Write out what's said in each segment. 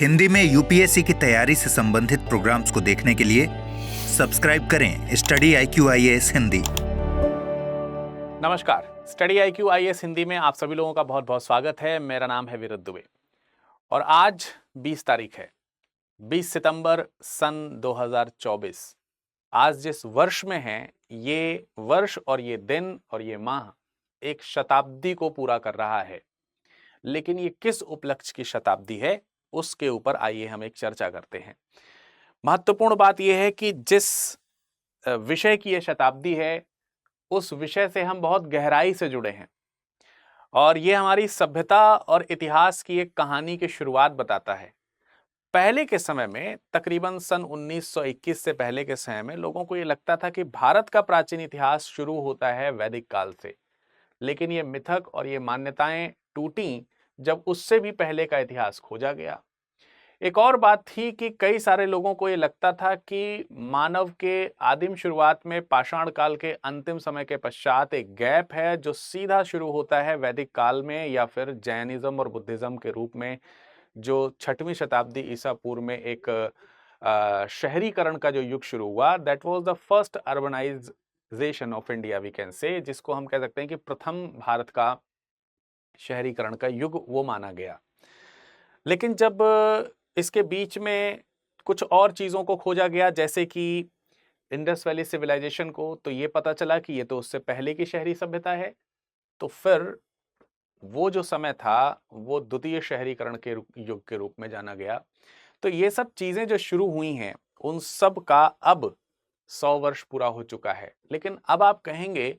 हिंदी में यूपीएससी की तैयारी से संबंधित प्रोग्राम्स को देखने के लिए सब्सक्राइब करें स्टडी IQ IAS हिंदी। नमस्कार, स्टडी IQ IAS हिंदी में आप सभी लोगों का बहुत बहुत स्वागत है। मेरा नाम है विरुद्ध दुबे और आज 20 तारीख है, 20 सितंबर सन 2024। आज जिस वर्ष में है, ये वर्ष और ये दिन और ये माह एक शताब्दी को पूरा कर रहा है। लेकिन ये किस उपलक्ष्य की शताब्दी है, उसके ऊपर आइए हम एक चर्चा करते हैं। महत्वपूर्ण बात यह है कि जिस विषय की यह शताब्दी है, उस विषय से हम बहुत गहराई से जुड़े हैं और ये हमारी सभ्यता और इतिहास की एक कहानी की शुरुआत बताता है। पहले के समय में, तकरीबन सन 1921 से पहले के समय में, लोगों को ये लगता था कि भारत का प्राचीन इतिहास शुरू होता है वैदिक काल से। लेकिन ये मिथक और ये मान्यताएं टूटी जब उससे भी पहले का इतिहास खोजा गया। एक और बात थी कि कई सारे लोगों को ये लगता था कि मानव के आदिम शुरुआत में पाषाण काल के अंतिम समय के पश्चात एक गैप है जो सीधा शुरू होता है वैदिक काल में, या फिर जैनिज्म और बुद्धिज्म के रूप में, जो 6वीं शताब्दी ईसा पूर्व में एक शहरीकरण का जो युग शुरू हुआ। That was the first urbanization of India, we can say, जिसको हम कह सकते हैं कि प्रथम भारत का शहरीकरण का युग वो माना गया। लेकिन जब इसके बीच में कुछ और चीज़ों को खोजा गया, जैसे कि इंडस वैली सिविलाइजेशन को, तो ये पता चला कि ये तो उससे पहले की शहरी सभ्यता है। तो फिर वो जो समय था, वो द्वितीय शहरीकरण के युग के रूप में जाना गया। तो ये सब चीज़ें जो शुरू हुई हैं, उन सब का अब 100 वर्ष पूरा हो चुका है। लेकिन अब आप कहेंगे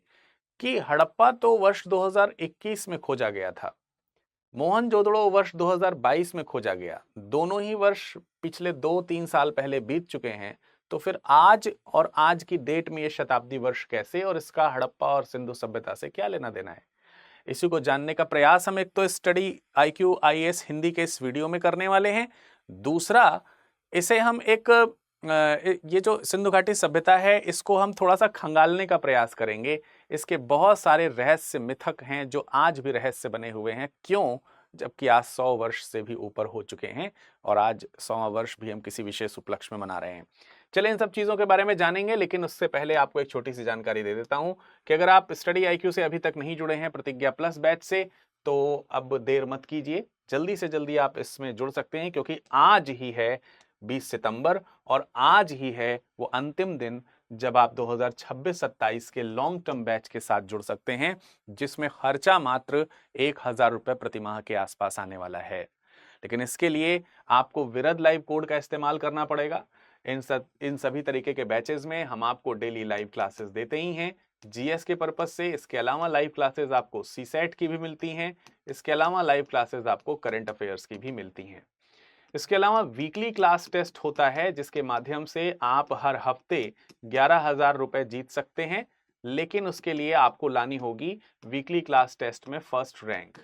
कि हड़प्पा तो वर्ष 2021 में खोजा गया था, मोहनजोदड़ो वर्ष 2022 में खोजा गया, दोनों ही वर्ष पिछले 2-3 साल पहले बीत चुके हैं। तो फिर आज और आज की डेट में ये शताब्दी वर्ष कैसे, और इसका हड़प्पा और सिंधु सभ्यता से क्या लेना देना है, इसी को जानने का प्रयास हम एक तो स्टडी IQ IAS हिंदी के इस वीडियो में करने वाले हैं। दूसरा, इसे हम एक ये जो सिंधु घाटी सभ्यता है, इसको हम थोड़ा सा खंगालने का प्रयास करेंगे। इसके बहुत सारे रहस्य मिथक हैं जो आज भी रहस्य बने हुए हैं। क्यों? जबकि आज 100 वर्ष से भी ऊपर हो चुके हैं और आज 100वां वर्ष भी हम किसी विशेष उपलक्ष्य में मना रहे हैं। चलिए इन सब चीज़ों के बारे में जानेंगे, लेकिन उससे पहले आपको एक छोटी सी जानकारी दे देता हूं कि अगर आप स्टडी IQ से अभी तक नहीं जुड़े हैं, प्रतिज्ञा प्लस बैच से, तो अब देर मत कीजिए, जल्दी से जल्दी आप इसमें जुड़ सकते हैं, क्योंकि आज ही है 20 सितंबर और आज ही है वो अंतिम दिन जब आप 2026-27 के लॉन्ग टर्म बैच के साथ जुड़ सकते हैं, जिसमें खर्चा मात्र 1000 रुपए प्रति माह के आसपास आने वाला है। लेकिन इसके लिए आपको विरद लाइव कोड का इस्तेमाल करना पड़ेगा। इन सभी तरीके के बैचेस में हम आपको डेली लाइव क्लासेस देते ही हैं, GS के पर्पज से। इसके अलावा लाइव क्लासेस आपको CSET की भी मिलती हैं। इसके अलावा लाइव क्लासेस आपको करंट अफेयर्स की भी मिलती हैं। इसके अलावा वीकली क्लास टेस्ट होता है, जिसके माध्यम से आप हर हफ्ते 11,000 रुपए जीत सकते हैं। लेकिन उसके लिए आपको लानी होगी वीकली क्लास टेस्ट में फर्स्ट रैंक,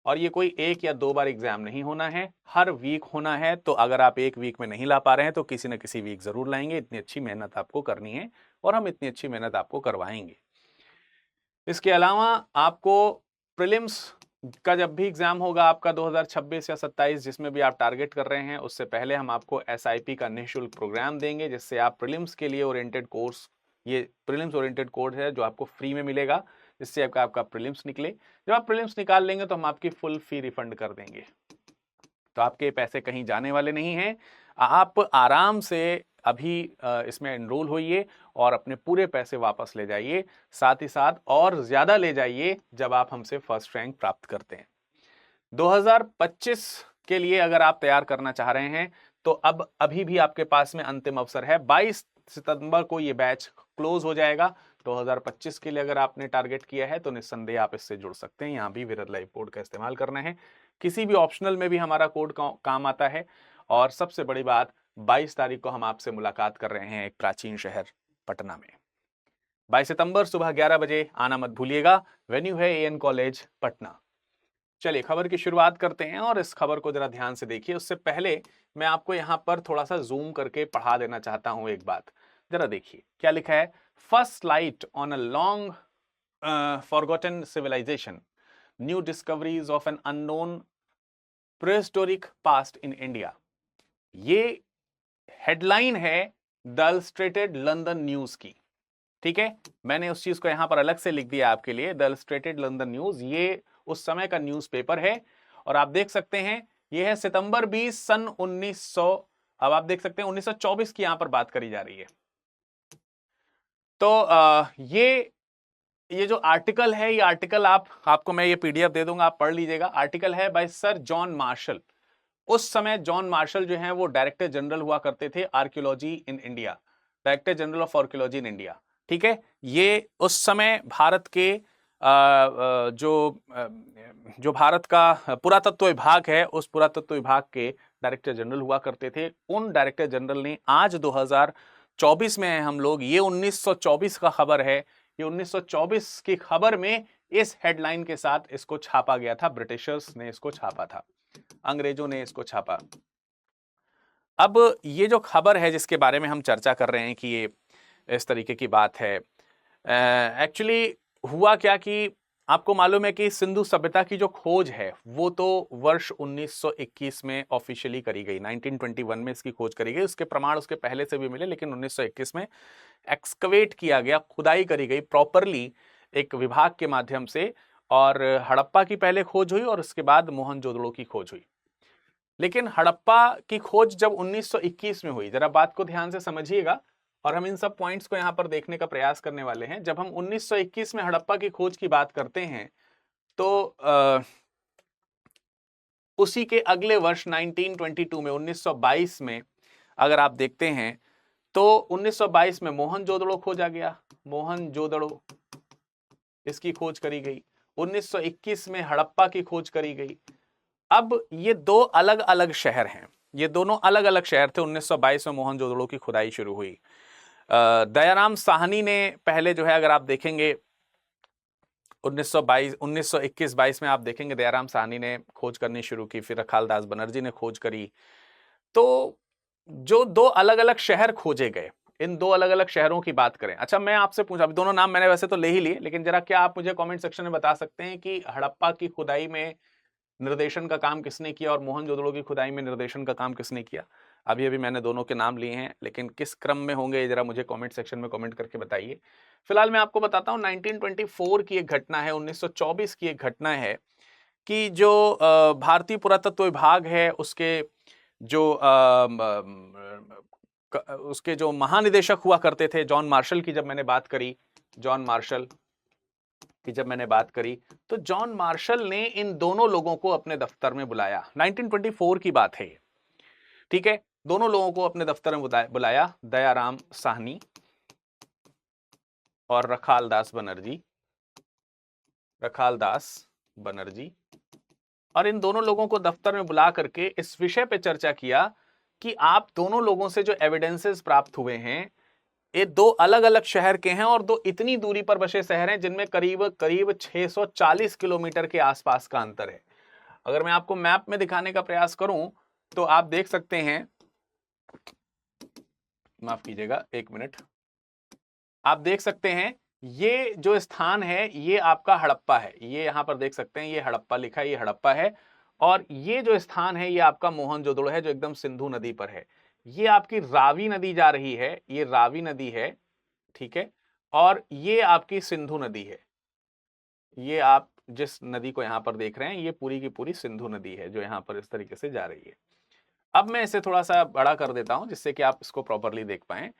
और ये कोई 1 या 2 बार एग्जाम नहीं होना है, हर वीक होना है। तो अगर आप एक वीक में नहीं ला पा रहे हैं तो किसी न किसी वीक जरूर लाएंगे। इतनी अच्छी मेहनत आपको करनी है और हम इतनी अच्छी मेहनत आपको करवाएंगे। इसके अलावा आपको प्रीलिम्स का जब भी एग्जाम होगा आपका 2026 या 27, जिसमें भी आप टारगेट कर रहे हैं, उससे पहले हम आपको SIP का निःशुल्क प्रोग्राम देंगे, जिससे आप प्रीलिम्स के लिए ओरिएंटेड कोर्स, ये प्रीलिम्स ओरिएंटेड कोर्स है जो आपको फ्री में मिलेगा, जिससे आपका प्रीलिम्स निकले। जब आप प्रीलिम्स निकाल लेंगे तो हम आपकी फुल फी रिफंड कर देंगे। तो आपके पैसे कहीं जाने वाले नहीं हैं। आप आराम से अभी इसमें एनरोल होइए और अपने पूरे पैसे वापस ले जाइए, साथ ही साथ और ज्यादा ले जाइए जब आप हमसे फर्स्ट रैंक प्राप्त करते हैं। 2025 के लिए अगर आप तैयार करना चाह रहे हैं तो अब अभी भी आपके पास में अंतिम अवसर है। 22 सितंबर को ये बैच क्लोज हो जाएगा। 2025 के लिए अगर आपने टारगेट किया है तो निस्संदेह आप इससे जुड़ सकते हैं। यहाँ भी विरद लाइव कोड का इस्तेमाल करना है, किसी भी ऑप्शनल में भी हमारा कोड काम आता है। और सबसे बड़ी बात, 22 तारीख को हम आपसे मुलाकात कर रहे हैं एक प्राचीन शहर पटना में। 22 सितंबर सुबह 11 बजे आना मत भूलिएगा। वेन्यू है AN कॉलेज पटना। चलिए खबर की शुरुआत करते हैं और इस खबर को जरा ध्यान से देखिए। उससे पहले मैं आपको यहां पर थोड़ा सा जूम करके पढ़ा देना चाहता हूं एक बात। जरा देखिए क्या लिखा है। First light on a long forgotten civilization, new discoveries of an unknown prehistoric past in India. ये हेडलाइन है द इलस्ट्रेटेड लंदन न्यूज की, ठीक है। मैंने उस चीज को यहां पर अलग से लिख दिया आपके लिए, द इलस्ट्रेटेड लंदन न्यूज, ये उस समय का न्यूज़पेपर है। और आप देख सकते हैं ये है सितंबर 20 सन 1900, अब आप देख सकते हैं 1924 की यहां पर बात करी जा रही है। तो ये जो आर्टिकल है, ये आर्टिकल आपको मैं ये पीडीएफ दे दूंगा, आप पढ़ लीजिएगा। आर्टिकल है बाय सर जॉन मार्शल। उस समय जॉन मार्शल जो है वो डायरेक्टर जनरल हुआ करते थे archaeology in India, director general of archaeology in India, ठीक है। ये उस समय भारत के जो भारत का पुरातत्व विभाग है, उस पुरातत्व विभाग के डायरेक्टर जनरल हुआ करते थे। उन डायरेक्टर जनरल ने आज 2024 में हैं हम लोग, ये 1924 का खबर है, ये 1924 की खबर में इस हेडलाइन के साथ इसको छापा गया था, ब्रिटिशर्स ने इसको छापा था, अंग्रेजों ने इसको छापा। अब ये जो खबर है जिसके बारे में हम चर्चा कर रहे हैं कि ये इस तरीके की बात है, एक्चुअली हुआ क्या कि आपको मालूम है कि सिंधु सभ्यता की जो खोज है वो तो वर्ष 1921 में ऑफिशियली करी गई, 1921 में इसकी खोज करी गई। उसके प्रमाण उसके पहले से भी मिले, लेकिन 1921 में एक्सकवेट किया गया, खुदाई करी गई प्रॉपरली एक विभाग के माध्यम से, और हड़प्पा की पहले खोज हुई और उसके बाद मोहनजोदड़ो की खोज हुई। लेकिन हड़प्पा की खोज जब 1921 में हुई, जरा बात को ध्यान से समझिएगा, और हम इन सब पॉइंट्स को यहां पर देखने का प्रयास करने वाले हैं। जब हम 1921 में हड़प्पा की खोज की बात करते हैं तो उसी के अगले वर्ष 1922 में, 1922 में अगर आप देखते हैं तो 1922 में मोहनजोदड़ो खोजा गया, मोहनजोदड़ो इसकी खोज करी गई। 1921 में हड़प्पा की खोज करी गई। अब ये दो अलग अलग शहर हैं, ये दोनों अलग अलग शहर थे। 1922 में मोहनजोदड़ो की खुदाई शुरू हुई। दयाराम साहनी ने पहले जो है, अगर आप देखेंगे 1921-22 में आप देखेंगे दयाराम साहनी ने खोज करनी शुरू की, फिर रखालदास बनर्जी ने खोज करी। तो जो दो अलग अलग शहर खोजे गए, इन दो अलग अलग शहरों की बात करें। अच्छा, मैं आपसे पूछा, दोनों नाम मैंने वैसे तो ले ही लिए, लेकिन जरा क्या आप मुझे कमेंट सेक्शन में बता सकते हैं कि हड़प्पा की खुदाई में निर्देशन का काम किसने किया और मोहनजोदड़ो की खुदाई में निर्देशन का काम किसने किया? अभी अभी मैंने दोनों के नाम लिए हैं, लेकिन किस क्रम में होंगे जरा मुझे कमेंट सेक्शन में कमेंट करके बताइए। फिलहाल मैं आपको बताता हूं 1924 की एक घटना है, 1924 की एक घटना है कि जो भारतीय पुरातत्व विभाग है उसके जो महानिदेशक हुआ करते थे, जॉन मार्शल की जब मैंने बात करी, जॉन मार्शल की जब मैंने बात करी, तो जॉन मार्शल ने इन दोनों लोगों को अपने दफ्तर में बुलाया। 1924 की बात है, ठीक है। दोनों लोगों को अपने दफ्तर में बुलाया, दयाराम साहनी और रखालदास बनर्जी, और इन दोनों लोगों को दफ्तर में बुला करके इस विषय पे चर्चा किया कि आप दोनों लोगों से जो एविडेंसेस प्राप्त हुए हैं, ये दो अलग अलग शहर के हैं और दो इतनी दूरी पर बसे शहर हैं जिनमें करीब करीब 640 किलोमीटर के आसपास का अंतर है। अगर मैं आपको मैप में दिखाने का प्रयास करूं तो आप देख सकते हैं, माफ कीजिएगा एक मिनट, आप देख सकते हैं ये जो स्थान है ये आपका हड़प्पा है, ये यहां पर देख सकते हैं, ये हड़प्पा लिखा है, ये हड़प्पा है। और ये जो स्थान है ये आपका मोहनजोदड़ो है, जो एकदम सिंधु नदी पर है। ये आपकी रावी नदी जा रही है, ये रावी नदी है, ठीक है। और ये आपकी सिंधु नदी है, ये आप जिस नदी को यहां पर देख रहे हैं ये पूरी की पूरी सिंधु नदी है जो यहां पर इस तरीके से जा रही है। अब मैं इसे थोड़ा सा बड़ा कर देता हूं जिससे कि आप इसको प्रॉपरली देख पाएं।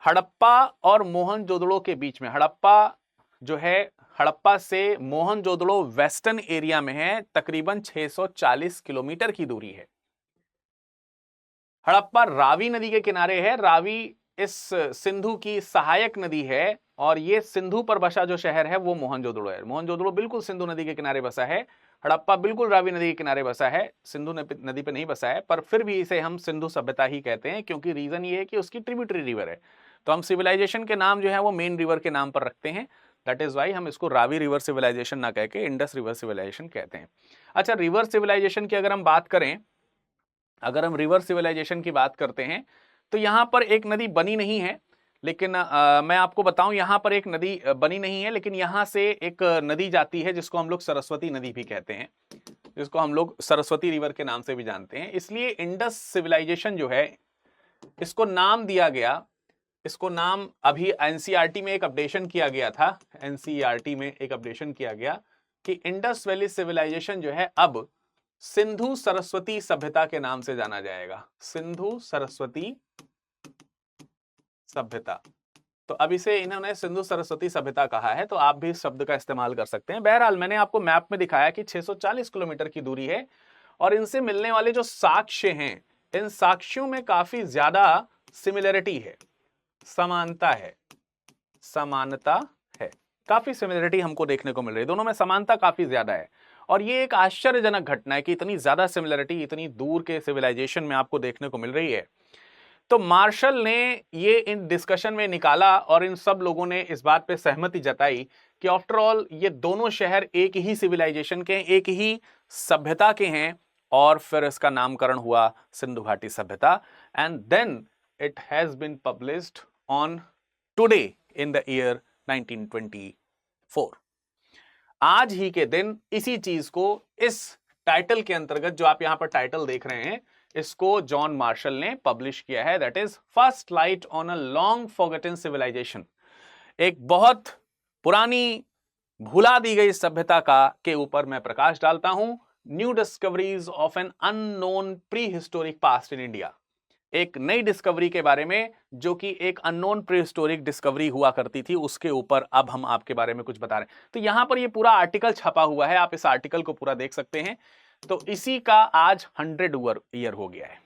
हड़प्पा और मोहनजोदड़ो के बीच में, हड़प्पा जो है, हड़प्पा से मोहनजोदड़ो वेस्टर्न एरिया में है, तकरीबन 640 किलोमीटर की दूरी है। हड़प्पा रावी नदी के किनारे है, रावी इस सिंधु की सहायक नदी है, और ये सिंधु पर बसा जो शहर है वो मोहनजोदड़ो है। मोहनजोदड़ो बिल्कुल सिंधु नदी के किनारे बसा है, हड़प्पा बिल्कुल रावी नदी के किनारे बसा है, सिंधु नदी पे नहीं बसा है, पर फिर भी इसे हम सिंधु सभ्यता ही कहते हैं, क्योंकि रीजन ये है कि उसकी ट्रिब्यूटरी रिवर है। तो हम सिविलाइजेशन के नाम जो है वो मेन रिवर के नाम पर रखते हैं, दैट इज वाई हम इसको रावी रिवर सिविलाइजेशन ना कह के इंडस रिवर सिविलाइजेशन कहते हैं। अच्छा, रिवर सिविलाइजेशन की अगर हम बात करें, अगर हम रिवर सिविलाइजेशन की बात करते हैं तो यहां पर एक नदी बनी नहीं है, लेकिन मैं आपको बताऊं यहां पर एक नदी बनी नहीं है, लेकिन यहां से एक नदी जाती है जिसको हम लोग सरस्वती नदी भी कहते हैं, जिसको हम लोग सरस्वती रिवर के नाम से भी जानते हैं। इसलिए इंडस सिविलाइजेशन जो है, इसको नाम दिया गया, इसको नाम अभी एनसीईआरटी में एक अपडेशन किया गया था, एनसीईआरटी में एक अपडेशन किया गया कि इंडस वैली सिविलाइजेशन जो है अब सिंधु सरस्वती सभ्यता के नाम से जाना जाएगा। सिंधु सरस्वती सभ्यता, तो अब इसे इन्होंने सिंधु सरस्वती सभ्यता कहा है, तो आप भी इस शब्द का इस्तेमाल कर सकते हैं। बहरहाल मैंने आपको मैप में दिखाया कि 640 किलोमीटर की दूरी है और इनसे मिलने वाले जो साक्ष्य हैं, इन साक्ष्यों में काफी ज्यादा सिमिलरिटी है, समानता है, समानता है, काफी सिमिलरिटी हमको देखने को मिल रही है, दोनों में समानता काफी ज्यादा है। और ये एक आश्चर्यजनक घटना है कि इतनी ज्यादा सिमिलरिटी इतनी दूर के सिविलाइजेशन में आपको देखने को मिल रही है। तो मार्शल ने ये इन डिस्कशन में निकाला और इन सब लोगों ने इस बात पे सहमति जताई कि आफ्टर ऑल ये दोनों शहर एक ही सिविलाइजेशन के, एक ही सभ्यता के हैं, और फिर इसका नामकरण हुआ सिंधु घाटी सभ्यता। And then it has been published on today in the year 1924। आज ही के दिन इसी चीज को इस टाइटल के अंतर्गत, जो आप यहां पर टाइटल देख रहे हैं, इसको जॉन मार्शल ने पब्लिश किया है, that is first light on a long forgotten civilization. एक बहुत पुरानी भुला दी गई सभ्यता का के ऊपर मैं प्रकाश डालता हूं, new discoveries of an unknown pre historic past in India. एक नई डिस्कवरी के बारे में, जो कि एक अननोन प्री हिस्टोरिक डिस्कवरी हुआ करती थी, उसके ऊपर अब हम आपके बारे में कुछ बता रहे हैं। तो यहां पर ये पूरा आर्टिकल छपा हुआ है, आप इस आर्टिकल को पूरा देख सकते हैं। तो इसी का आज 100 ईयर हो गया है।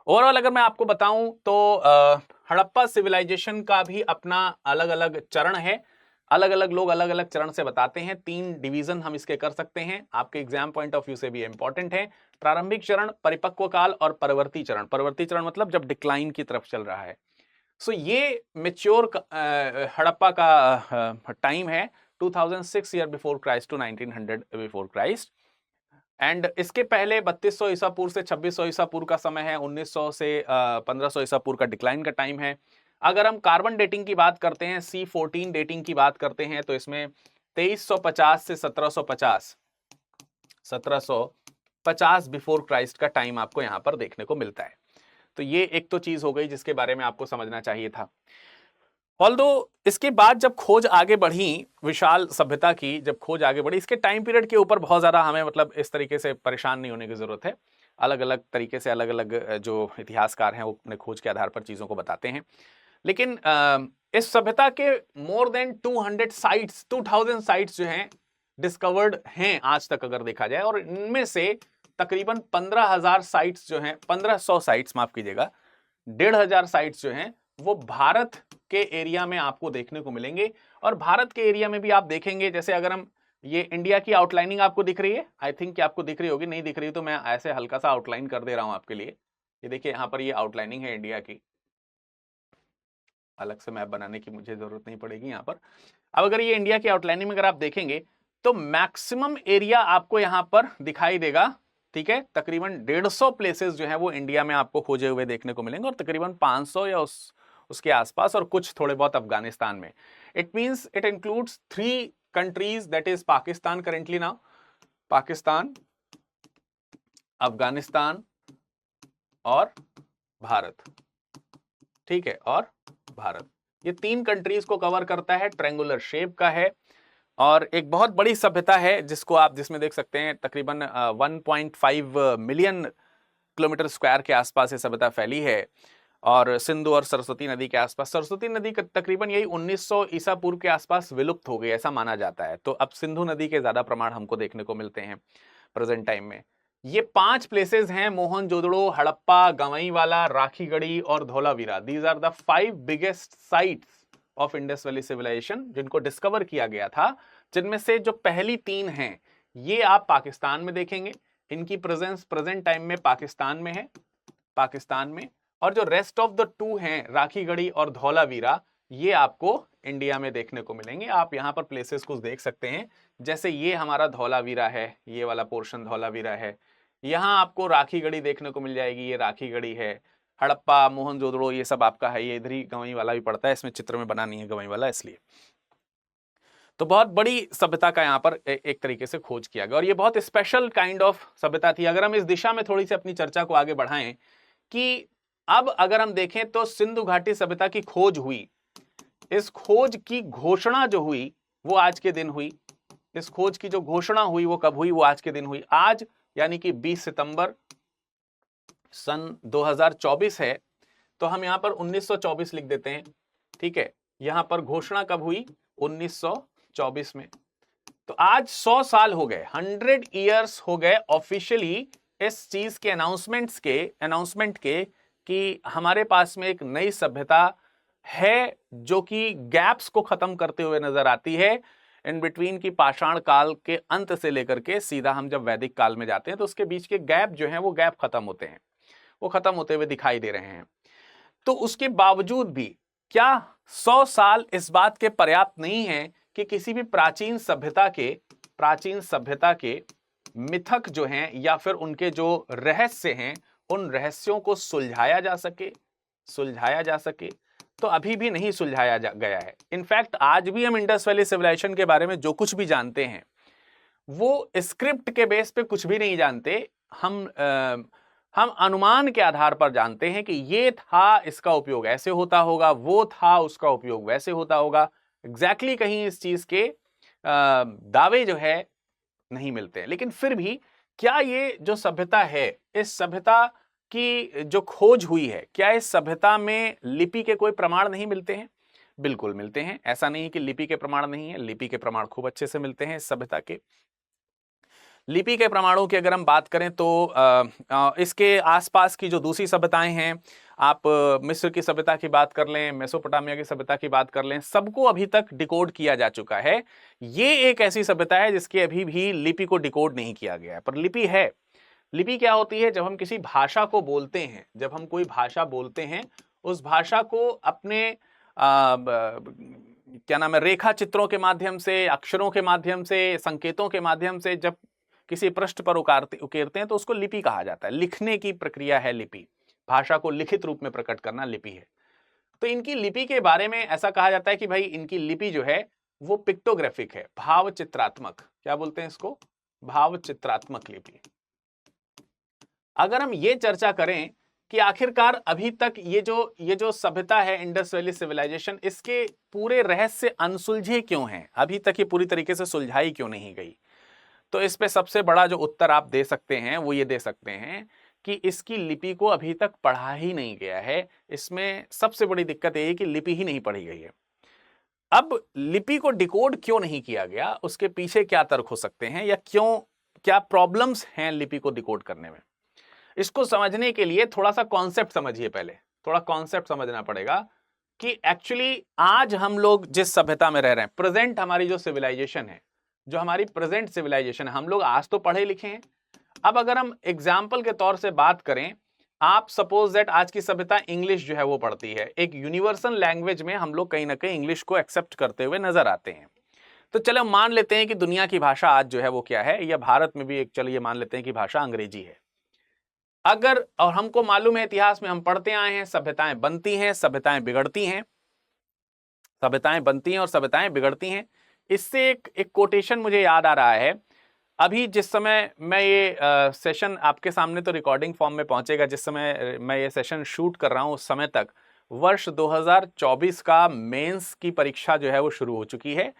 ओवरऑल अगर मैं आपको बताऊं तो हड़प्पा सिविलाइजेशन का भी अपना अलग अलग चरण है, अलग अलग लोग अलग अलग चरण से बताते हैं। 3 डिवीजन हम इसके कर सकते हैं, आपके एग्जाम पॉइंट ऑफ व्यू से भी इंपॉर्टेंट है। प्रारंभिक चरण, परिपक्व काल और परवर्ती चरण। परवर्ती चरण मतलब जब डिक्लाइन की तरफ चल रहा है। सो ये मेच्योर हड़प्पा का टाइम है 2006 year before Christ to 1900 before Christ. And इसके पहले 3200 ईसा पूर्व से 2600 ईसा पूर्व का समय है, 1900 से 1500 ईसा पूर्व का डिक्लाइन का टाइम है। अगर हम कार्बन डेटिंग की बात करते हैं, C14 डेटिंग की बात करते हैं, तो इसमें 2350 से 1750 बिफोर क्राइस्ट का टाइम आपको यहां पर देखने को मिलता है। तो ये एक तो चीज हो गई जिसके बारे में आपको समझना चाहिए था। ऑल्दो इसके बाद जब खोज आगे बढ़ी, विशाल सभ्यता की जब खोज आगे बढ़ी, इसके टाइम पीरियड के ऊपर बहुत ज्यादा हमें मतलब इस तरीके से परेशान नहीं होने की जरूरत है। अलग अलग तरीके से अलग अलग जो इतिहासकार हैं वो अपने खोज के आधार पर चीजों को बताते हैं। लेकिन इस सभ्यता के मोर देन 2000 साइट्स जो हैं डिस्कवर्ड हैं आज तक अगर देखा जाए, और इनमें से तकरीबन 15,000 साइट्स जो हैं, 1500 साइट्स माफ कीजिएगा, 1500 साइट्स जो हैं वो भारत के एरिया में आपको देखने को मिलेंगे। और भारत के एरिया में भी आप देखेंगे, जैसे अगर हम ये इंडिया की आउटलाइनिंग आपको दिख रही है, आई थिंक कि आपको दिख रही होगी, नहीं दिख रही तो मैं ऐसे हल्का सा आउटलाइन कर दे रहा हूं आपके लिए। ये देखिए यहां पर ये आउटलाइनिंग है इंडिया की, अलग से मैप बनाने की मुझे जरूरत नहीं पड़ेगी यहां पर। अब अगर ये इंडिया की आउटलाइनिंग में अगर आप देखेंगे तो मैक्सिमम एरिया आपको यहां पर दिखाई देगा, ठीक है। तकरीबन 150 प्लेसेस जो है वो इंडिया में आपको खोजे हुए देखने को मिलेंगे, और तकरीबन 500 या उसके आसपास, और कुछ थोड़े बहुत अफगानिस्तान में। It means it includes 3 countries, that is Pakistan currently now, Pakistan, Afghanistan और भारत, ठीक है, और भारत। ये 3 कंट्रीज को कवर करता है, ट्रायंगुलर शेप का है, और एक बहुत बड़ी सभ्यता है जिसमें देख सकते हैं तकरीबन 1.5 मिलियन किलोमीटर स्क्वायर के आसपास ये सभ्यता फैली है। और सिंधु और सरस्वती नदी के आसपास, सरस्वती नदी तकरीबन यही 1900 ईसा पूर्व के आसपास विलुप्त हो गई ऐसा माना जाता है। तो अब सिंधु नदी के ज्यादा प्रमाण हमको देखने को मिलते हैं प्रेजेंट टाइम में। ये 5 प्लेसेस हैं, मोहनजोदड़ो, हड़प्पा, गवईवाला, राखीगढ़ी और Dholavira. These are the 5 biggest sites of Indus valley civilization जिनको डिस्कवर किया गया था, जिनमें से जो पहली 3 हैं ये आप पाकिस्तान में देखेंगे, इनकी प्रेजेंस प्रेजेंट टाइम में पाकिस्तान में है, पाकिस्तान में। और जो रेस्ट ऑफ द 2 हैं, राखीगढ़ी और धौलावीरा, ये आपको इंडिया में देखने को मिलेंगे। आप यहाँ पर प्लेसेस कुछ देख सकते हैं, जैसे ये हमारा धौलावीरा है, ये वाला पोर्शन धौलावीरा है। यहाँ आपको राखीगढ़ी देखने को मिल जाएगी, ये राखीगढ़ी है। हड़प्पा, मोहनजोदड़ो ये सब आपका है, ये इधर ही गवईवाला भी पड़ता है, इसमें चित्र में बना नहीं है गवईवाला इसलिए। तो बहुत बड़ी सभ्यता का यहाँ पर एक तरीके से खोज किया गया और ये बहुत स्पेशल काइंड ऑफ सभ्यता थी। अगर हम इस दिशा में थोड़ी सी अपनी चर्चा को आगे बढ़ाएं कि अब अगर हम देखें तो सिंधु घाटी सभ्यता की खोज हुई, इस खोज की घोषणा जो हुई वो आज के दिन हुई। इस खोज की जो घोषणा हुई वो कब हुई? वो आज के दिन हुई। आज यानी कि 20 सितंबर सन 2024 है, तो हम यहां पर 1924 लिख देते हैं, ठीक है। यहां पर घोषणा कब हुई? 1924 में। तो आज 100 साल हो गए, 100 ईयर्स हो गए ऑफिशियली इस चीज के अनाउंसमेंट के कि हमारे पास में एक नई सभ्यता है जो कि गैप्स को खत्म करते हुए नजर आती है इन बिटवीन की पाषाण काल के अंत से लेकर के सीधा हम जब वैदिक काल में जाते हैं तो उसके बीच के गैप जो हैं वो गैप खत्म होते हैं, वो खत्म होते हुए दिखाई दे रहे हैं। तो उसके बावजूद भी क्या 100 साल इस बात के पर्याप्त नहीं है कि किसी भी प्राचीन सभ्यता के मिथक जो हैं या फिर उनके जो रहस्य हैं उन रहस्यों को सुलझाया जा सके? तो अभी भी नहीं सुलझाया गया है। इनफैक्ट आज भी हम इंडस वैली सिविलाइजेशन के बारे में जो कुछ भी जानते हैं वो स्क्रिप्ट के बेस पे कुछ भी नहीं जानते। हम अनुमान के आधार पर जानते हैं कि ये था, इसका उपयोग ऐसे होता होगा, वो था, उसका उपयोग वैसे होता होगा। एग्जैक्टली कहीं इस चीज के दावे जो है नहीं मिलते। लेकिन फिर भी क्या ये जो सभ्यता है, इस सभ्यता की जो खोज हुई है, क्या इस सभ्यता में लिपि के कोई प्रमाण नहीं मिलते हैं? बिल्कुल मिलते हैं। ऐसा नहीं कि लिपि के प्रमाण नहीं है, लिपि के प्रमाण खूब अच्छे से मिलते हैं इस सभ्यता के। लिपि के प्रमाणों की अगर हम बात करें तो इसके आसपास की जो दूसरी सभ्यताएं हैं, आप मिस्र की सभ्यता की बात कर लें, मेसोपोटामिया की सभ्यता की बात कर लें, सबको अभी तक डिकोड किया जा चुका है। ये एक ऐसी सभ्यता है जिसकी अभी भी लिपि को डिकोड नहीं किया गया है, पर लिपि है। लिपि क्या होती है? जब हम किसी भाषा को बोलते हैं, जब हम कोई भाषा बोलते हैं, उस भाषा को अपने क्या नाम है, रेखा चित्रों के माध्यम से, अक्षरों के माध्यम से, संकेतों के माध्यम से जब किसी पृष्ठ पर उकेरते हैं तो उसको लिपि कहा जाता है। लिखने की प्रक्रिया है लिपि, भाषा को लिखित रूप में प्रकट करना लिपि है। तो इनकी लिपि के बारे में ऐसा कहा जाता है कि भाई इनकी लिपि जो है वो पिक्टोग्राफिक है, भाव चित्रात्मक। क्या बोलते हैं इसको? भाव चित्रात्मक लिपि। अगर हम ये चर्चा करें कि आखिरकार अभी तक ये जो सभ्यता है इंडस वैली सिविलाइजेशन, इसके पूरे रहस्य अनसुलझे क्यों हैं? अभी तक ये पूरी तरीके से सुलझाई क्यों नहीं गई? तो इस पे सबसे बड़ा जो उत्तर आप दे सकते हैं वो ये दे सकते हैं कि इसकी लिपि को अभी तक पढ़ा ही नहीं गया है। इसमें सबसे बड़ी दिक्कत ये है कि लिपि ही नहीं पढ़ी गई है। अब लिपि को डिकोड क्यों नहीं किया गया, उसके पीछे क्या तर्क हो सकते हैं या क्या प्रॉब्लम्स हैं लिपि को डिकोड करने में? इसको समझने के लिए थोड़ा सा कॉन्सेप्ट समझिए। पहले थोड़ा कॉन्सेप्ट समझना पड़ेगा कि एक्चुअली आज हम लोग जिस सभ्यता में रह रहे हैं, प्रेजेंट हमारी जो सिविलाइजेशन है, जो हमारी प्रेजेंट सिविलाइजेशन है, हम लोग आज तो पढ़े लिखे हैं। अब अगर हम एग्जाम्पल के तौर से बात करें, आप सपोज दैट आज की सभ्यता इंग्लिश जो है वो पढ़ती है। एक यूनिवर्सल लैंग्वेज में हम लोग कहीं ना कहीं इंग्लिश को एक्सेप्ट करते हुए नजर आते हैं। तो चलो मान लेते हैं कि दुनिया की भाषा आज जो है वो क्या है, या भारत में भी एक चलिए मान लेते हैं कि भाषा अंग्रेजी है। अगर, और हमको मालूम है इतिहास में हम पढ़ते आए हैं, सभ्यताएं बनती हैं, सभ्यताएं बिगड़ती हैं, सभ्यताएं बनती हैं और सभ्यताएं बिगड़ती हैं। इससे एक कोटेशन मुझे याद आ रहा है। अभी जिस समय मैं ये सेशन आपके सामने तो रिकॉर्डिंग फॉर्म में पहुंचेगा, जिस समय मैं ये सेशन शूट कर रहा हूं उस समय तक वर्ष 2024 का मेंस की परीक्षा जो है वो शुरू हो चुकी है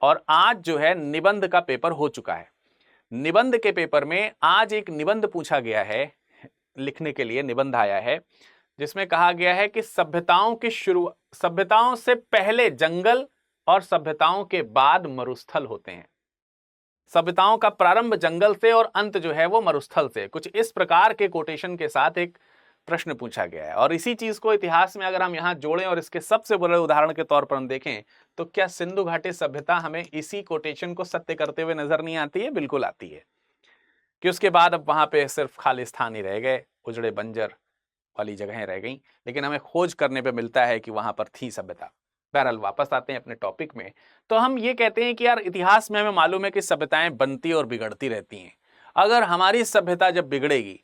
और आज जो है निबंध का पेपर हो चुका है। निबंध के पेपर में आज एक निबंध पूछा गया है, लिखने के लिए निबंध आया है, जिसमें कहा गया है कि सभ्यताओं से पहले जंगल और सभ्यताओं के बाद मरुस्थल होते हैं। सभ्यताओं का प्रारंभ जंगल से और अंत जो है वो मरुस्थल से। कुछ इस प्रकार के कोटेशन के साथ एक प्रश्न पूछा गया है और इसी चीज को इतिहास में अगर हम यहां जोड़ें और इसके सबसे बड़े उदाहरण के तौर पर हम देखें तो क्या सिंधु घाटी सभ्यता हमें इसी कोटेशन को सत्य करते हुए नजर नहीं आती है? बिल्कुल आती है, कि उसके बाद अब वहां पे सिर्फ खालिस्तान ही रह गए, उजड़े बंजर वाली जगहें रह गई, लेकिन हमें खोज करने पे मिलता है कि वहां पर थी सभ्यता। बहरहाल वापस आते हैं अपने टॉपिक में। तो हम ये कहते हैं कि यार इतिहास में हमें मालूम है कि सभ्यताएं बनती और बिगड़ती रहती हैं। अगर हमारी सभ्यता जब बिगड़ेगी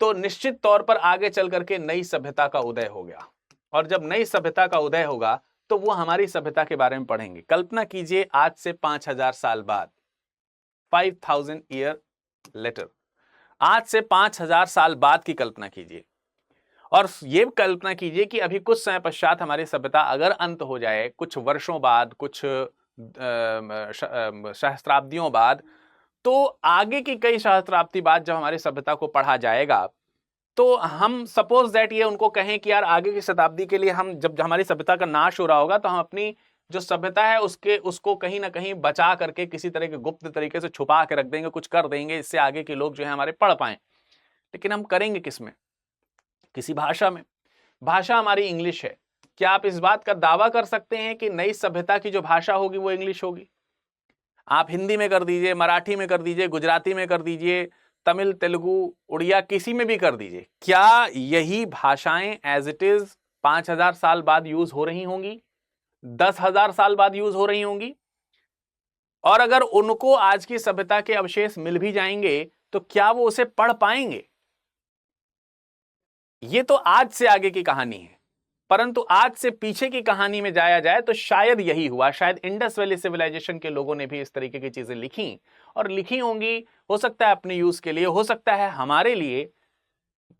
तो निश्चित तौर पर आगे चल करके नई सभ्यता का उदय हो गया, और जब नई सभ्यता का उदय होगा तो वो हमारी सभ्यता के बारे में पढ़ेंगे। कल्पना कीजिए आज से 5000 साल बाद, 5000 ईयर लेटर, आज से 5000 साल बाद की कल्पना कीजिए, और ये कल्पना कीजिए कि अभी कुछ समय पश्चात हमारी सभ्यता अगर अंत हो जाए, कुछ वर्षों बाद, कुछ सहस्त्राब्दियों बाद, तो आगे की कई सहस्त्राब्दी बाद जब हमारी सभ्यता को पढ़ा जाएगा, तो हम सपोज दैट ये उनको कहें कि यार आगे की शताब्दी के लिए हम, जब हमारी सभ्यता का नाश हो रहा होगा, तो हम अपनी जो सभ्यता है उसको कहीं ना कहीं बचा करके किसी तरह के गुप्त तरीके से छुपा के रख देंगे, कुछ कर देंगे, इससे आगे के लोग जो है हमारे पढ़ पाएं। लेकिन हम करेंगे किसमें? किसी भाषा में। भाषा हमारी इंग्लिश है। क्या आप इस बात का दावा कर सकते हैं कि नई सभ्यता की जो भाषा होगी वो इंग्लिश होगी? आप हिंदी में कर दीजिए, मराठी में कर दीजिए, गुजराती में कर दीजिए, तमिल, तेलुगु, उड़िया, किसी में भी कर दीजिए, क्या यही भाषाएं एज इट इज 5000 साल बाद यूज हो रही होंगी, 10,000 साल बाद यूज हो रही होंगी? और अगर उनको आज की सभ्यता के अवशेष मिल भी जाएंगे तो क्या वो उसे पढ़ पाएंगे? ये तो आज से आगे की कहानी है, परंतु आज से पीछे की कहानी में जाया जाए तो शायद यही हुआ। शायद इंडस वैली सिविलाइजेशन के लोगों ने भी इस तरीके की चीजें लिखी, और लिखी होंगी, हो सकता है अपने यूज के लिए, हो सकता है हमारे लिए,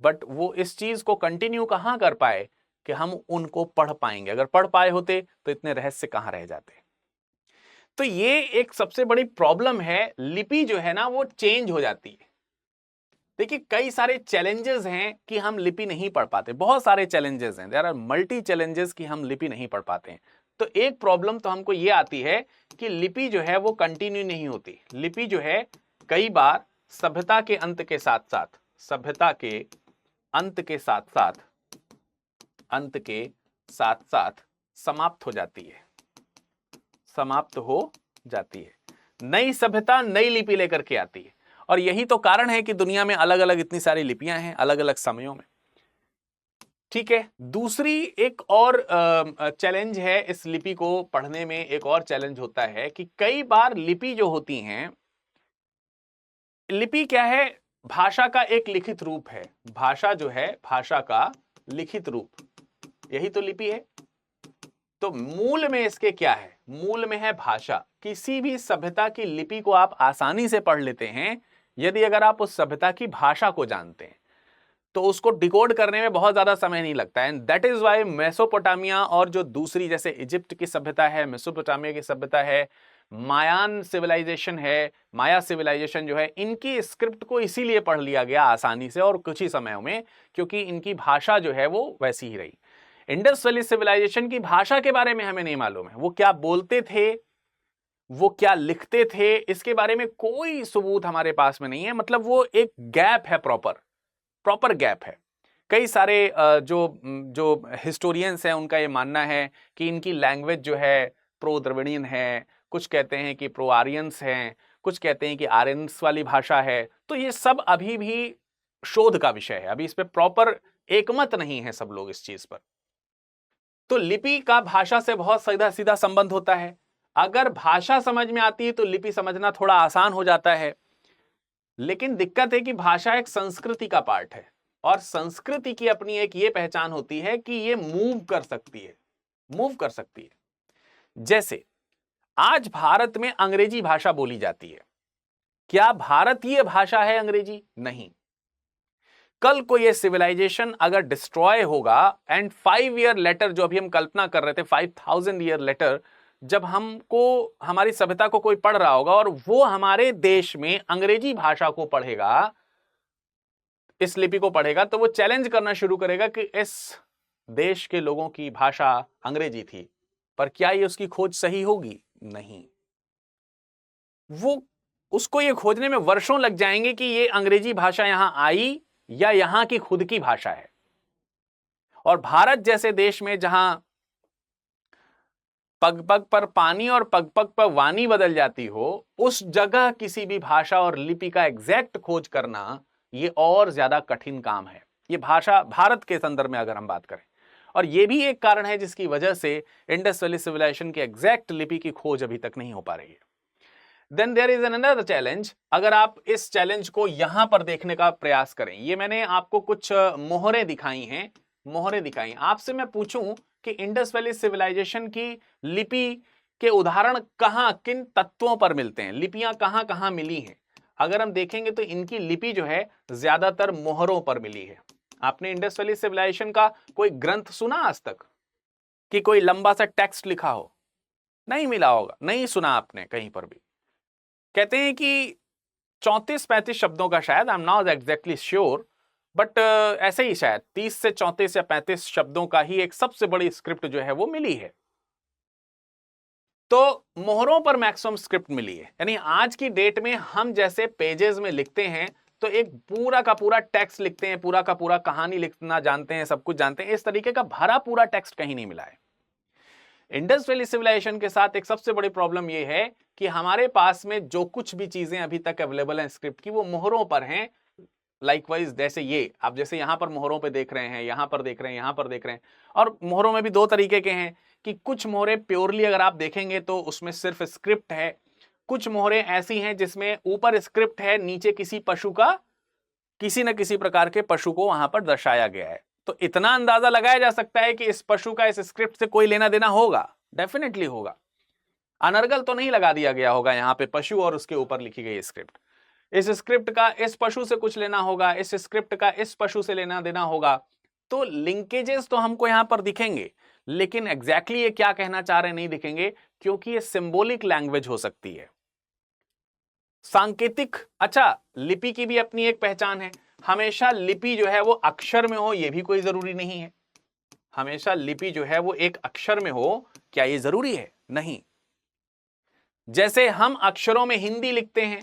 बट वो इस चीज को कंटिन्यू कहां कर पाए कि हम उनको पढ़ पाएंगे। अगर पढ़ पाए होते तो इतने रहस्य कहां रह जाते। तो ये एक सबसे बड़ी प्रॉब्लम है। लिपि जो है ना वो चेंज हो जाती है। देखिए कई सारे चैलेंजेस हैं कि हम लिपि नहीं पढ़ पाते, बहुत सारे चैलेंजेस हैं, देयर आर मल्टी चैलेंजेस कि हम लिपि नहीं पढ़ पाते हैं। तो एक प्रॉब्लम तो हमको ये आती है कि लिपि जो है वो कंटिन्यू नहीं होती। लिपि जो है कई बार सभ्यता के अंत के साथ साथ, सभ्यता के अंत के साथ साथ, अंत के साथ साथ समाप्त हो जाती है, समाप्त हो जाती है। नई सभ्यता नई लिपि लेकर के आती है, और यही तो कारण है कि दुनिया में अलग अलग इतनी सारी लिपियां हैं अलग अलग समयों में। ठीक है, दूसरी एक और चैलेंज है इस लिपि को पढ़ने में। एक और चैलेंज होता है कि कई बार लिपि जो होती हैं, लिपि क्या है? भाषा का एक लिखित रूप है। भाषा जो है, भाषा का लिखित रूप, यही तो लिपि है। तो मूल में इसके क्या है? मूल में है भाषा। किसी भी सभ्यता की लिपि को आप आसानी से पढ़ लेते हैं यदि अगर आप उस सभ्यता की भाषा को जानते हैं, तो उसको डिकोड करने में बहुत ज्यादा समय नहीं लगता है। And that is why Mesopotamia और जो दूसरी जैसे इजिप्ट की सभ्यता है, मेसोपोटामिया की सभ्यता है, मायान सिविलाइजेशन है, माया सिविलाइजेशन जो है, इनकी स्क्रिप्ट को इसीलिए पढ़ लिया गया आसानी से और कुछ ही समयों में, क्योंकि इनकी भाषा जो है वो वैसी ही रही। इंडस वैली सिविलाइजेशन की भाषा के बारे में हमें नहीं मालूम है, वो क्या बोलते थे, वो क्या लिखते थे, इसके बारे में कोई सबूत हमारे पास में नहीं है। मतलब वो एक गैप है, प्रॉपर गैप है। कई सारे जो हिस्टोरियंस हैं उनका ये मानना है कि इनकी लैंग्वेज जो है प्रो द्रविडियन है, कुछ कहते हैं कि प्रो आर्यंस हैं, कुछ कहते हैं कि आर्यंस वाली भाषा है। तो ये सब अभी भी शोध का विषय है, अभी इस पे प्रॉपर एकमत नहीं है सब लोग इस चीज पर। तो लिपि का भाषा से बहुत सीधा सीधा संबंध होता है। अगर भाषा समझ में आती है तो लिपि समझना थोड़ा आसान हो जाता है। लेकिन दिक्कत है कि भाषा एक संस्कृति का पार्ट है, और संस्कृति की अपनी एक ये पहचान होती है कि ये मूव कर सकती है, मूव कर सकती है। जैसे आज भारत में अंग्रेजी भाषा बोली जाती है, क्या भारतीय भाषा है अंग्रेजी? नहीं। कल को ये सिविलाइजेशन अगर डिस्ट्रॉय होगा एंड 5 ईयर लेटर, जो अभी हम कल्पना कर रहे थे 5000 ईयर लेटर, जब हमको हमारी सभ्यता को कोई पढ़ रहा होगा और वो हमारे देश में अंग्रेजी भाषा को पढ़ेगा, इस लिपि को पढ़ेगा, तो वो चैलेंज करना शुरू करेगा कि इस देश के लोगों की भाषा अंग्रेजी थी, पर क्या ये उसकी खोज सही होगी? नहीं। वो उसको ये खोजने में वर्षों लग जाएंगे कि ये अंग्रेजी भाषा यहां आई या यहां की खुद की भाषा है। और भारत जैसे देश में जहां पग पग पर पानी और पग पग पर वाणी बदल जाती हो, उस जगह किसी भी भाषा और लिपि का एग्जैक्ट खोज करना ये और ज्यादा कठिन काम है। ये भाषा भारत के संदर्भ में अगर हम बात करें, और ये भी एक कारण है जिसकी वजह से इंडस वैली सिविलाइजेशन की एग्जैक्ट लिपि की खोज अभी तक नहीं हो पा रही है। Then there is another challenge. अगर आप इस चैलेंज को यहां पर देखने का प्रयास करें, ये मैंने आपको कुछ मोहरें दिखाई हैं, मोहरें दिखाई। आपसे मैं पूछूं कि इंडस वैली सिविलाइजेशन की लिपि के उदाहरण कहां, किन तत्वों पर मिलते हैं, लिपियां कहां कहां मिली हैं। अगर हम देखेंगे तो इनकी लिपि जो है ज्यादातर मोहरों पर मिली है। आपने इंडस वैली सिविलाइजेशन का कोई ग्रंथ सुना आज तक कि कोई लंबा सा टेक्स्ट लिखा हो? नहीं मिला होगा, नहीं सुना आपने कहीं पर भी। कहते हैं कि 34-35 शब्दों का, शायद, I am not exactly sure, but ऐसे ही शायद 30 से 34 या 35 शब्दों का ही एक सबसे बड़ी स्क्रिप्ट जो है वो मिली है। तो मोहरों पर मैक्सिमम स्क्रिप्ट मिली है। यानी आज की डेट में हम जैसे पेजेस में लिखते हैं तो एक पूरा का पूरा टेक्स्ट लिखते हैं, पूरा का पूरा कहानी लिखना जानते हैं, सब कुछ जानते हैं, इस तरीके का भरा पूरा टेक्स्ट कहीं नहीं मिला है। इंडस वैली सिविलाइजेशन के साथ एक सबसे बड़ी प्रॉब्लम यह है कि हमारे पास में जो कुछ भी चीजें अभी तक अवेलेबल हैं स्क्रिप्ट की, वो मोहरों पर हैं। लाइकवाइज जैसे ये आप जैसे यहां पर मोहरों पे देख रहे हैं, यहां पर देख रहे हैं, यहां पर देख रहे हैं। और मोहरों में भी दो तरीके के हैं कि कुछ मोहरे प्योरली अगर आप देखेंगे तो उसमें सिर्फ स्क्रिप्ट है, कुछ मोहरे ऐसी हैं जिसमें ऊपर स्क्रिप्ट है, नीचे किसी पशु का, किसी न किसी प्रकार के पशु को वहां पर दर्शाया गया है। तो इतना अंदाजा लगाया जा सकता है कि इस पशु का इस स्क्रिप्ट से कोई लेना देना होगा, डेफिनेटली होगा। अनर्गल तो नहीं लगा दिया गया होगा यहां पे पशु और उसके ऊपर लिखी गई स्क्रिप्ट। इस स्क्रिप्ट का इस पशु से कुछ लेना होगा, इस स्क्रिप्ट का इस पशु से लेना देना होगा। तो लिंकेजेस तो हमको यहां पर दिखेंगे, लेकिन एग्जैक्टली ये क्या कहना चाह रहे हैं नहीं दिखेंगे, क्योंकि ये सिंबॉलिक लैंग्वेज हो सकती है, सांकेतिक। अच्छा, लिपि की भी अपनी एक पहचान है। हमेशा लिपि जो है वो अक्षर में हो ये भी कोई जरूरी नहीं है। हमेशा लिपि जो है वो एक अक्षर में हो, क्या ये जरूरी है? नहीं। जैसे हम अक्षरों में हिंदी लिखते हैं,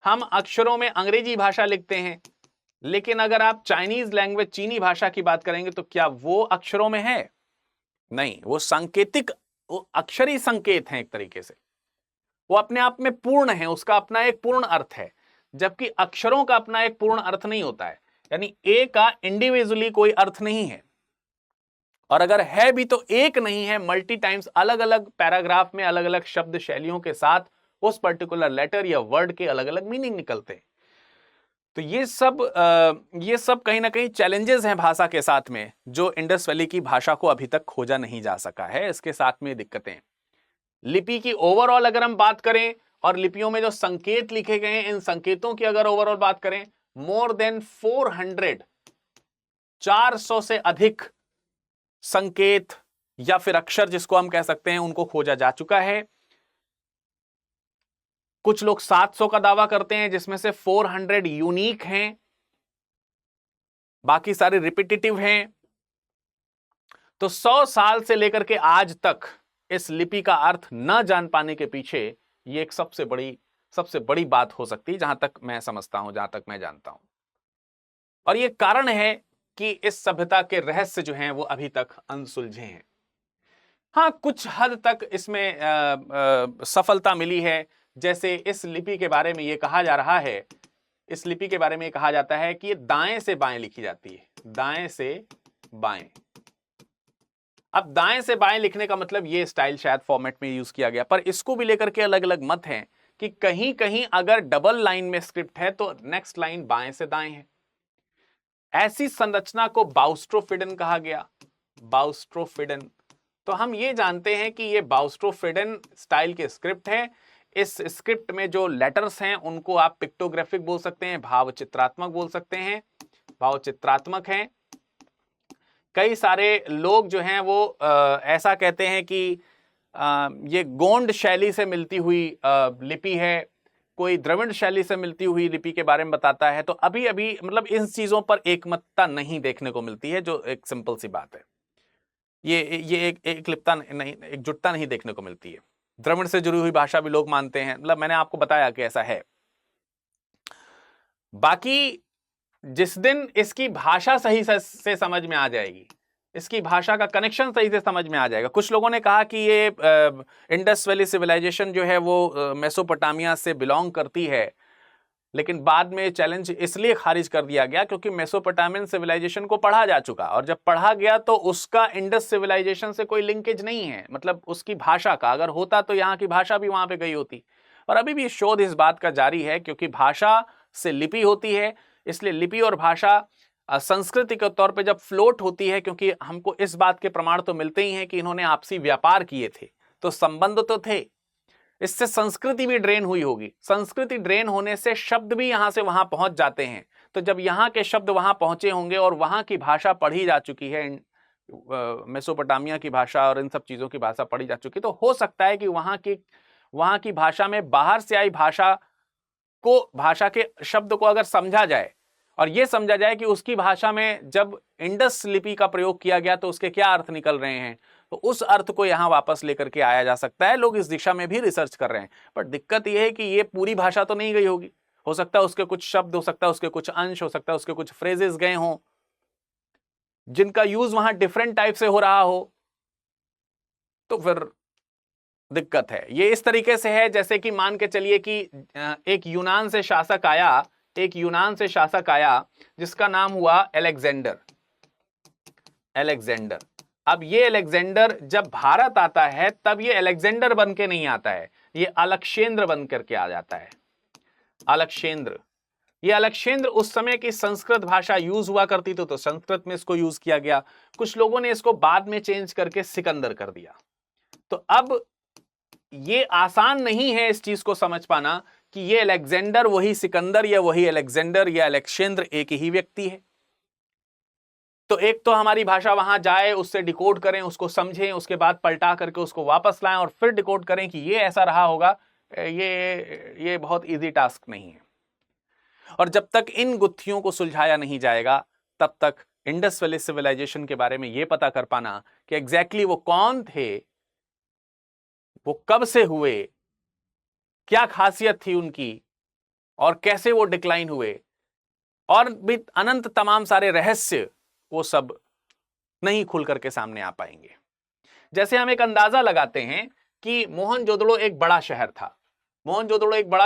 हम अक्षरों में अंग्रेजी भाषा लिखते हैं, लेकिन अगर आप चाइनीज लैंग्वेज, चीनी भाषा की बात करेंगे तो क्या वो अक्षरों में है? नहीं, वो सांकेतिक, वो अक्षरी संकेत हैं एक तरीके से, वो अपने आप में पूर्ण है, उसका अपना एक पूर्ण अर्थ है, जबकि अक्षरों का अपना एक पूर्ण अर्थ नहीं होता है। यानी ए का इंडिविजुअली कोई अर्थ नहीं है, और अगर है भी तो एक नहीं है, मल्टी टाइम्स अलग अलग पैराग्राफ में अलग अलग शब्द शैलियों के साथ उस पर्टिकुलर लेटर या वर्ड के अलग अलग मीनिंग निकलते हैं। तो ये सब कहीं ना कहीं चैलेंजेस हैं भाषा के साथ में, जो इंडस वैली की भाषा को अभी तक खोजा नहीं जा सका है। इसके साथ में दिक्कतें, लिपि की ओवरऑल अगर हम बात करें और लिपियों में जो संकेत लिखे गए हैं, इन संकेतों की अगर ओवरऑल बात करें, मोर देन 400 से अधिक संकेत या फिर अक्षर जिसको हम कह सकते हैं, उनको खोजा जा चुका है। कुछ लोग 700 का दावा करते हैं, जिसमें से 400 यूनिक हैं, बाकी सारे रिपीटेटिव हैं। तो 100 साल से लेकर के आज तक इस लिपि का अर्थ न जान पाने के पीछे ये एक सबसे बड़ी बात हो सकती है, जहां तक मैं समझता हूं, जहां तक मैं जानता हूं। और ये कारण है कि इस सभ्यता के रहस्य जो हैं वो अभी तक अनसुलझे हैं। हाँ, कुछ हद तक इसमें सफलता मिली है। जैसे इस लिपि के बारे में ये कहा जा रहा है, इस लिपि के बारे में कहा जाता है कि ये दाएं से बाएं लिखी जाती है, दाएं से बाएं। अब दाएं से बाएं लिखने का मतलब ये स्टाइल शायद फॉर्मेट में यूज किया गया, पर इसको भी लेकर के अलग अलग मत हैं कि कहीं कहीं अगर डबल लाइन में स्क्रिप्ट है तो नेक्स्ट लाइन बाएं से दाएं है। ऐसी संरचना को बाउस्ट्रोफिडन कहा गया, बाउस्ट्रोफिडन। तो हम ये जानते हैं कि ये बाउस्ट्रोफिडन स्टाइल के स्क्रिप्ट है। इस स्क्रिप्ट में जो लेटर्स हैं उनको आप पिक्टोग्राफिक बोल सकते हैं, भावचित्रात्मक बोल सकते हैं, भावचित्रात्मक हैं। कई सारे लोग जो हैं वो ऐसा कहते हैं कि ये गोंड शैली से मिलती हुई लिपि है, कोई द्रविड़ शैली से मिलती हुई लिपि के बारे में बताता है। तो अभी अभी मतलब इन चीजों पर एकमतता नहीं देखने को मिलती है, जो एक सिंपल सी बात है। ये एकलिपता नहीं, एकजुटता नहीं देखने को मिलती है। द्रविड़ से जुड़ी हुई भाषा भी लोग मानते हैं, मतलब मैंने आपको बताया कि ऐसा है। बाकी जिस दिन इसकी भाषा सही से समझ में आ जाएगी, इसकी भाषा का कनेक्शन सही से समझ में आ जाएगा। कुछ लोगों ने कहा कि ये इंडस वैली सिविलाइजेशन जो है वो मेसोपोटामिया से बिलोंग करती है, लेकिन बाद में चैलेंज इसलिए खारिज कर दिया गया क्योंकि मेसोपोटामियन सिविलाइजेशन को पढ़ा जा चुका, और जब पढ़ा गया तो उसका इंडस सिविलाइजेशन से कोई लिंकेज नहीं है। मतलब उसकी भाषा का अगर होता तो यहाँ की भाषा भी वहां पे गई होती। और अभी भी शोध इस बात का जारी है, क्योंकि भाषा से लिपि होती है, इसलिए लिपि और भाषा संस्कृति के तौर पे जब फ्लोट होती है, क्योंकि हमको इस बात के प्रमाण तो मिलते ही हैं कि इन्होंने आपसी व्यापार किए थे, तो संबंध तो थे, इससे संस्कृति भी ड्रेन हुई होगी। संस्कृति ड्रेन होने से शब्द भी यहां से वहां पहुंच जाते हैं। तो जब यहाँ के शब्द वहां पहुंचे होंगे और वहां की भाषा पढ़ी जा चुकी है, मेसोपोटामिया की भाषा और इन सब चीजों की भाषा पढ़ी जा चुकी, तो हो सकता है कि वहां की भाषा में बाहर से आई भाषा के शब्द को अगर समझा जाए और यह समझा जाए कि उसकी भाषा में जब इंडस लिपि का प्रयोग किया गया तो उसके क्या अर्थ निकल रहे हैं, तो उस अर्थ को यहां वापस लेकर के आया जा सकता है। लोग इस दिशा में भी रिसर्च कर रहे हैं, पर दिक्कत यह है कि ये पूरी भाषा तो नहीं गई होगी। हो सकता है उसके कुछ शब्द, हो सकता है उसके कुछ अंश, हो सकता है उसके कुछ फ्रेजेस गए हों जिनका यूज वहां डिफरेंट टाइप से हो रहा हो, तो फिर दिक्कत है। ये इस तरीके से है जैसे कि मान के चलिए कि एक यूनान से शासक आया जिसका नाम हुआ अलेक्जेंडर। अब ये अलेक्जेंडर जब भारत आता है तब ये अलेक्जेंडर बन के नहीं आता है, ये अलक्षेंद्र बन करके आ जाता है। ये अलक्षेंद्र उस समय की संस्कृत भाषा यूज हुआ करती थी, तो संस्कृत में इसको यूज किया गया। कुछ लोगों ने इसको बाद में चेंज करके सिकंदर कर दिया। तो अब ये आसान नहीं है इस चीज को समझ पाना कि ये अलेक्जेंडर वही सिकंदर या वही अलेक्जेंडर या अलेक्जेंद्र एक ही व्यक्ति है। तो एक तो हमारी भाषा वहां जाए, उससे डिकोड करें, उसको समझें, उसके बाद पलटा करके उसको वापस लाएं और फिर डिकोड करें कि ये ऐसा रहा होगा, ये बहुत इजी टास्क नहीं है। और जब तक इन गुत्थियों को सुलझाया नहीं जाएगा तब तक इंडस वैली सिविलाइजेशन के बारे में यह पता कर पाना कि एग्जैक्टली वो कौन थे, वो कब से हुए, क्या खासियत थी उनकी और कैसे वो डिक्लाइन हुए, और भी अनंत तमाम सारे रहस्य, वो सब नहीं खुल करके सामने आ पाएंगे। जैसे हम एक अंदाजा लगाते हैं कि मोहनजोदड़ो एक बड़ा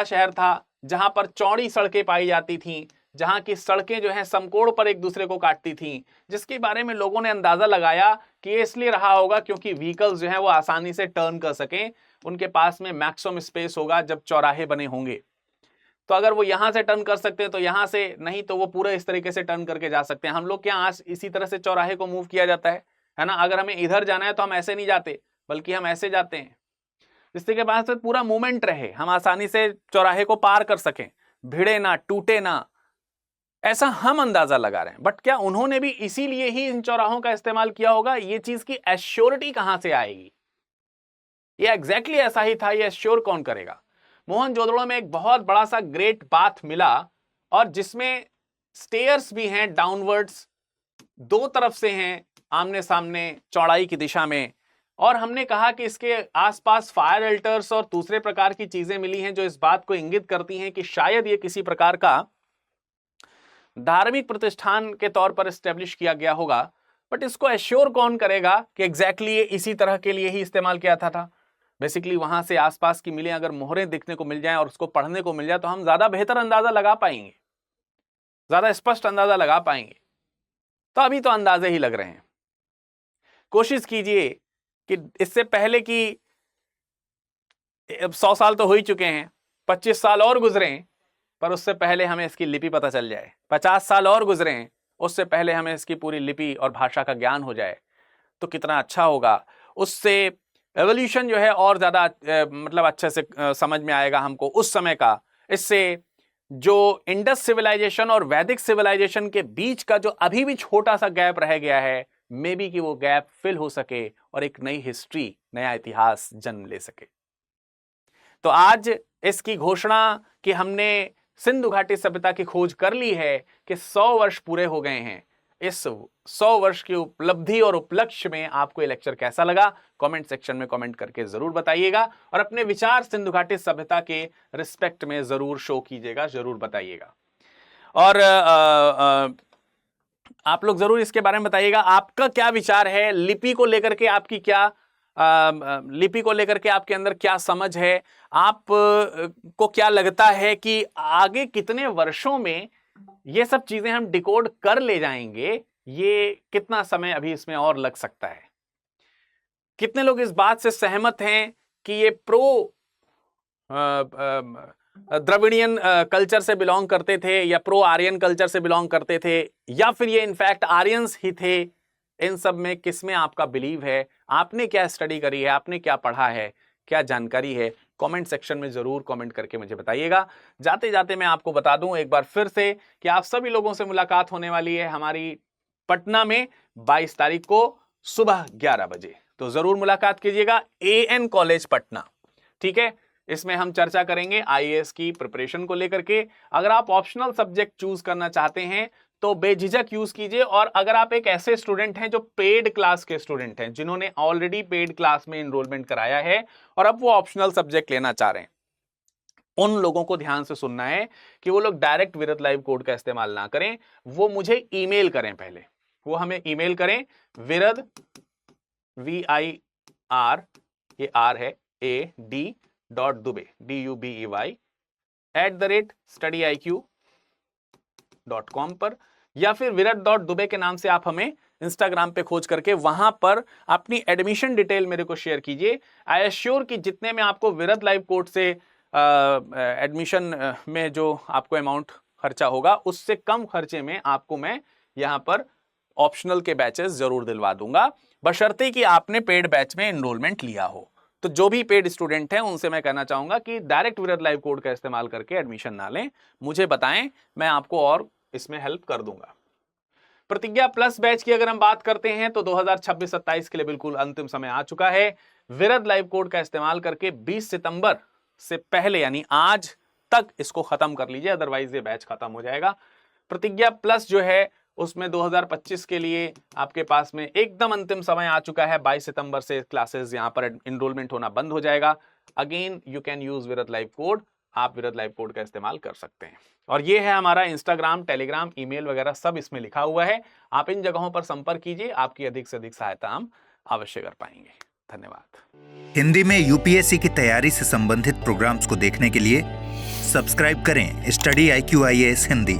शहर था जहां पर चौड़ी सड़कें पाई जाती थीं, जहां की सड़कें जो हैं समकोण पर एक दूसरे को काटती थीं, जिसके बारे में लोगों ने अंदाजा लगाया कि ये इसलिए रहा होगा क्योंकि व्हीकल्स जो हैं वो आसानी से टर्न कर सकें, उनके पास में मैक्सिमम स्पेस होगा जब चौराहे बने होंगे। तो अगर वो यहां से टर्न कर सकते हैं तो यहां से, नहीं तो वो पूरा इस तरीके से टर्न करके जा सकते हैं। हम लोग क्या आज इसी तरह से चौराहे को मूव किया जाता है ना? अगर हमें इधर जाना है तो हम ऐसे नहीं जाते, बल्कि हम ऐसे जाते हैं, जिससे के पास पूरा मूवमेंट रहे, हम आसानी से चौराहे को पार कर सकें, भिड़े ना, टूटे ना, ऐसा हम अंदाजा लगा रहे हैं। बट क्या उन्होंने भी इसीलिए ही इन चौराहों का इस्तेमाल किया होगा? ये चीज की एश्योरिटी कहां से आएगी? ये एग्जैक्टली ऐसा ही था, ये एश्योर कौन करेगा? मोहनजोदड़ो में एक बहुत बड़ा सा ग्रेट बाथ मिला और जिसमें स्टेयर्स भी हैं डाउनवर्ड्स, दो तरफ से हैं आमने सामने चौड़ाई की दिशा में, और हमने कहा कि इसके आसपास फायर एल्टर्स और दूसरे प्रकार की चीजें मिली हैं जो इस बात को इंगित करती हैं कि शायद ये किसी प्रकार का धार्मिक प्रतिष्ठान के तौर पर एस्टेब्लिश किया गया होगा। बट इसको एश्योर कौन करेगा कि एग्जैक्टली ये इसी तरह के लिए ही इस्तेमाल किया था? बेसिकली वहां से आसपास की मिलें अगर मोहरें दिखने को मिल जाएं और उसको पढ़ने को मिल जाए तो हम ज्यादा बेहतर अंदाजा लगा पाएंगे, ज्यादा स्पष्ट अंदाजा लगा पाएंगे। तो अभी तो अंदाजे ही लग रहे हैं। कोशिश कीजिए कि इससे पहले कि 100 साल तो हो ही चुके हैं, 25 साल और गुजरे, पर उससे पहले हमें इसकी लिपि पता चल जाए। 50 साल और गुजरे, उससे पहले हमें इसकी पूरी लिपि और भाषा का ज्ञान हो जाए तो कितना अच्छा होगा। उससे एवोल्यूशन जो है और ज्यादा मतलब अच्छे से समझ में आएगा हमको उस समय का। इससे जो इंडस सिविलाइजेशन और वैदिक सिविलाइजेशन के बीच का जो अभी भी छोटा सा गैप रह गया है, मे बी कि वो गैप फिल हो सके और एक नई हिस्ट्री, नया इतिहास जन्म ले सके। तो आज इसकी घोषणा कि हमने सिंधु घाटी सभ्यता की खोज कर ली है कि 100 वर्ष पूरे हो गए हैं। इस 100 वर्ष की उपलब्धि और उपलक्ष्य में आपको ये लेक्चर कैसा लगा, कमेंट सेक्शन में कमेंट करके जरूर बताइएगा और अपने विचार सिंधु घाटी सभ्यता के रिस्पेक्ट में जरूर शो कीजिएगा, जरूर बताइएगा। और आप लोग जरूर इसके बारे में बताइएगा आपका क्या विचार है, लिपि को लेकर के आपकी क्या लिपि को लेकर के आपके अंदर क्या समझ है, आप को क्या लगता है कि आगे कितने वर्षों में ये सब चीजें हम डिकोड कर ले जाएंगे, ये कितना समय अभी इसमें और लग सकता है? कितने लोग इस बात से सहमत हैं कि ये द्रविडियन कल्चर से बिलोंग करते थे या प्रो आर्यन कल्चर से बिलोंग करते थे, या फिर ये इनफैक्ट आर्यंस ही थे, इन सब में किस में आपका बिलीव है, आपने क्या स्टडी करी है, आपने क्या पढ़ा है, क्या जानकारी है, कमेंट सेक्शन में जरूर कमेंट करके मुझे बताइएगा। जाते जाते मैं आपको बता दूं एक बार फिर से कि आप सभी लोगों से मुलाकात होने वाली है हमारी पटना में 22 तारीख को सुबह 11 बजे, तो जरूर मुलाकात कीजिएगा। AN कॉलेज पटना, ठीक है। इसमें हम चर्चा करेंगे IAS की प्रिपरेशन को लेकर के। अगर आप ऑप्शनल सब्जेक्ट चूज करना चाहते हैं तो बेझिझक यूज कीजिए, और अगर आप एक ऐसे स्टूडेंट हैं जो पेड क्लास के स्टूडेंट हैं, जिन्होंने ऑलरेडी पेड क्लास में एनरोलमेंट कराया है और अब वो ऑप्शनल सब्जेक्ट लेना चाह रहे हैं, उन लोगों को ध्यान से सुनना है कि वो लोग डायरेक्ट विरत लाइव कोड का इस्तेमाल ना करें, वो मुझे ईमेल करें। पहले वो हमें ईमेल करें विरद VIR, ये R है AD.Dubey DUBEY @studyiq.com पर, या फिर विरत.दुबे के नाम से आप हमें इंस्टाग्राम पे खोज करके वहां पर अपनी एडमिशन डिटेल मेरे को शेयर कीजिए। आई एश्योर कि जितने में आपको विरत लाइव कोड से एडमिशन में जो आपको अमाउंट खर्चा होगा, उससे कम खर्चे में आपको मैं यहाँ पर ऑप्शनल के बैचेस जरूर दिलवा दूंगा, बशर्ते कि आपने पेड बैच में एनरोलमेंट लिया हो। तो जो भी पेड स्टूडेंट हैं उनसे मैं कहना चाहूंगा कि डायरेक्ट विरत लाइव कोड का इस्तेमाल करके एडमिशन ना लें, मुझे बताएं, मैं आपको और इसमें हेल्प कर दूंगा। प्रतिज्ञा प्लस बैच की अगर हम बात करते हैं तो 2026-27 के लिए बिल्कुल अंतिम समय आ चुका है। विरत लाइव कोड का इस्तेमाल करके 20 सितंबर से पहले यानी आज तक इसको खत्म कर लीजिए, अदरवाइज ये बैच खत्म हो जाएगा। प्रतिज्ञा प्लस जो है उसमें 2025 के लिए आपके पास में एकदम अंतिम समय आ चुका है। 22 सितंबर से क्लासेस यहां पर एनरोलमेंट होना बंद हो जाएगा। अगेन यू कैन यूज विरत लाइव कोड, आप विरत लाइव कोड का इस्तेमाल कर सकते हैं। और ये है हमारा इंस्टाग्राम, टेलीग्राम, ईमेल वगैरह सब इसमें लिखा हुआ है, आप इन जगहों पर संपर्क कीजिए, आपकी अधिक से अधिक सहायता हम अवश्य कर पाएंगे। धन्यवाद। हिंदी में UPSC की तैयारी से संबंधित प्रोग्राम्स को देखने के लिए सब्सक्राइब करें स्टडी IQ IAS हिंदी।